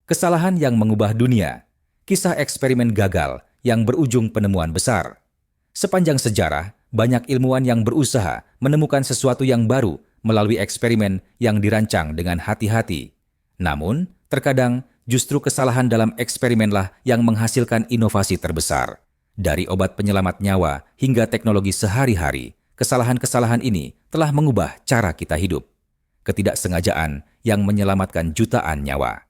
Kesalahan yang mengubah dunia. Kisah eksperimen gagal yang berujung penemuan besar. Sepanjang sejarah, banyak ilmuwan yang berusaha menemukan sesuatu yang baru melalui eksperimen yang dirancang dengan hati-hati. Namun, terkadang justru kesalahan dalam eksperimenlah yang menghasilkan inovasi terbesar. Dari obat penyelamat nyawa hingga teknologi sehari-hari, kesalahan-kesalahan ini telah mengubah cara kita hidup. Ketidaksengajaan yang menyelamatkan jutaan nyawa.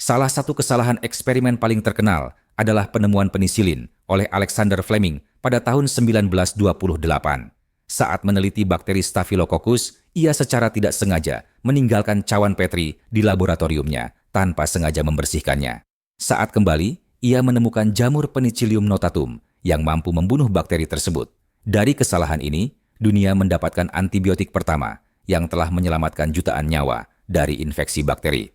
Salah satu kesalahan eksperimen paling terkenal adalah penemuan penisilin oleh Alexander Fleming pada tahun 1928. Saat meneliti bakteri Staphylococcus, ia secara tidak sengaja meninggalkan cawan Petri di laboratoriumnya tanpa sengaja membersihkannya. Saat kembali, ia menemukan jamur Penicillium notatum yang mampu membunuh bakteri tersebut. Dari kesalahan ini, dunia mendapatkan antibiotik pertama yang telah menyelamatkan jutaan nyawa dari infeksi bakteri.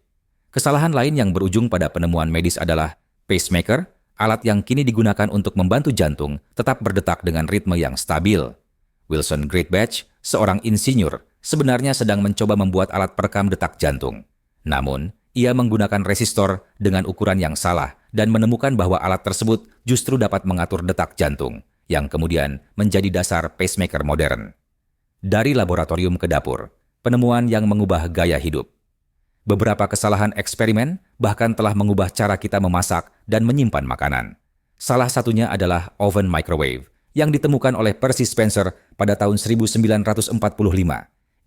Kesalahan lain yang berujung pada penemuan medis adalah pacemaker, alat yang kini digunakan untuk membantu jantung tetap berdetak dengan ritme yang stabil. Wilson Greatbatch, seorang insinyur, sebenarnya sedang mencoba membuat alat perekam detak jantung. Namun, ia menggunakan resistor dengan ukuran yang salah dan menemukan bahwa alat tersebut justru dapat mengatur detak jantung, yang kemudian menjadi dasar pacemaker modern. Dari laboratorium ke dapur, penemuan yang mengubah gaya hidup. Beberapa kesalahan eksperimen bahkan telah mengubah cara kita memasak dan menyimpan makanan. Salah satunya adalah oven microwave yang ditemukan oleh Percy Spencer pada tahun 1945.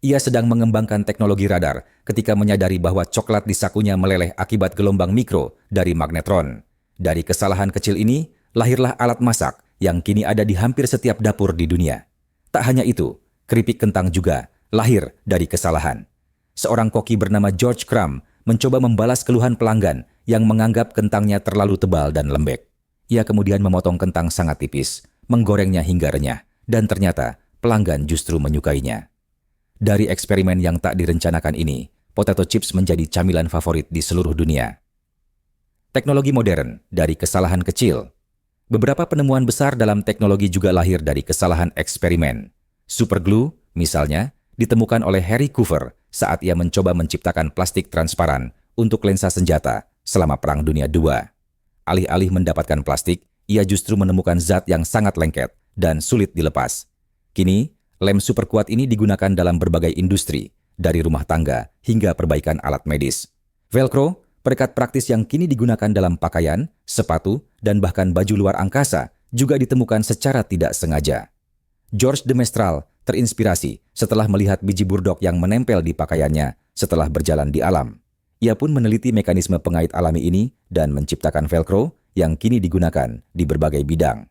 Ia sedang mengembangkan teknologi radar ketika menyadari bahwa coklat di sakunya meleleh akibat gelombang mikro dari magnetron. Dari kesalahan kecil ini, lahirlah alat masak yang kini ada di hampir setiap dapur di dunia. Tak hanya itu, keripik kentang juga lahir dari kesalahan. Seorang koki bernama George Crumb mencoba membalas keluhan pelanggan yang menganggap kentangnya terlalu tebal dan lembek. Ia kemudian memotong kentang sangat tipis, menggorengnya hingga renyah, dan ternyata pelanggan justru menyukainya. Dari eksperimen yang tak direncanakan ini, potato chips menjadi camilan favorit di seluruh dunia. Teknologi modern dari kesalahan kecil. Beberapa penemuan besar dalam teknologi juga lahir dari kesalahan eksperimen. Superglue, misalnya, ditemukan oleh Harry Coover saat ia mencoba menciptakan plastik transparan untuk lensa senjata selama Perang Dunia II. Alih-alih mendapatkan plastik, ia justru menemukan zat yang sangat lengket dan sulit dilepas. Kini, lem super kuat ini digunakan dalam berbagai industri, dari rumah tangga hingga perbaikan alat medis. Velcro, perekat praktis yang kini digunakan dalam pakaian, sepatu, dan bahkan baju luar angkasa, juga ditemukan secara tidak sengaja. George de Mestral terinspirasi setelah melihat biji burdok yang menempel di pakaiannya setelah berjalan di alam. Ia pun meneliti mekanisme pengait alami ini dan menciptakan Velcro yang kini digunakan di berbagai bidang.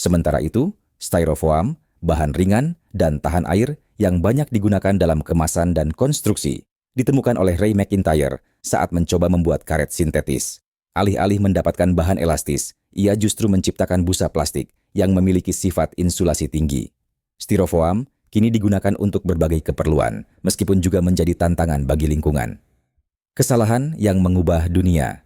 Sementara itu, styrofoam, bahan ringan dan tahan air yang banyak digunakan dalam kemasan dan konstruksi, ditemukan oleh Ray McIntyre saat mencoba membuat karet sintetis. Alih-alih mendapatkan bahan elastis, ia justru menciptakan busa plastik yang memiliki sifat insulasi tinggi. Styrofoam kini digunakan untuk berbagai keperluan, meskipun juga menjadi tantangan bagi lingkungan. Kesalahan yang mengubah dunia.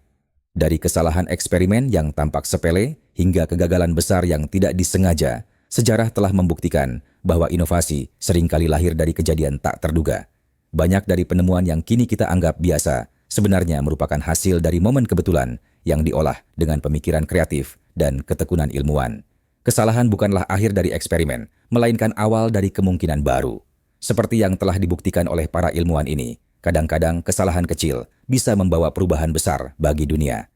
Dari kesalahan eksperimen yang tampak sepele hingga kegagalan besar yang tidak disengaja, sejarah telah membuktikan bahwa inovasi seringkali lahir dari kejadian tak terduga. Banyak dari penemuan yang kini kita anggap biasa sebenarnya merupakan hasil dari momen kebetulan yang diolah dengan pemikiran kreatif dan ketekunan ilmuwan. Kesalahan bukanlah akhir dari eksperimen, melainkan awal dari kemungkinan baru. Seperti yang telah dibuktikan oleh para ilmuwan ini, kadang-kadang kesalahan kecil bisa membawa perubahan besar bagi dunia.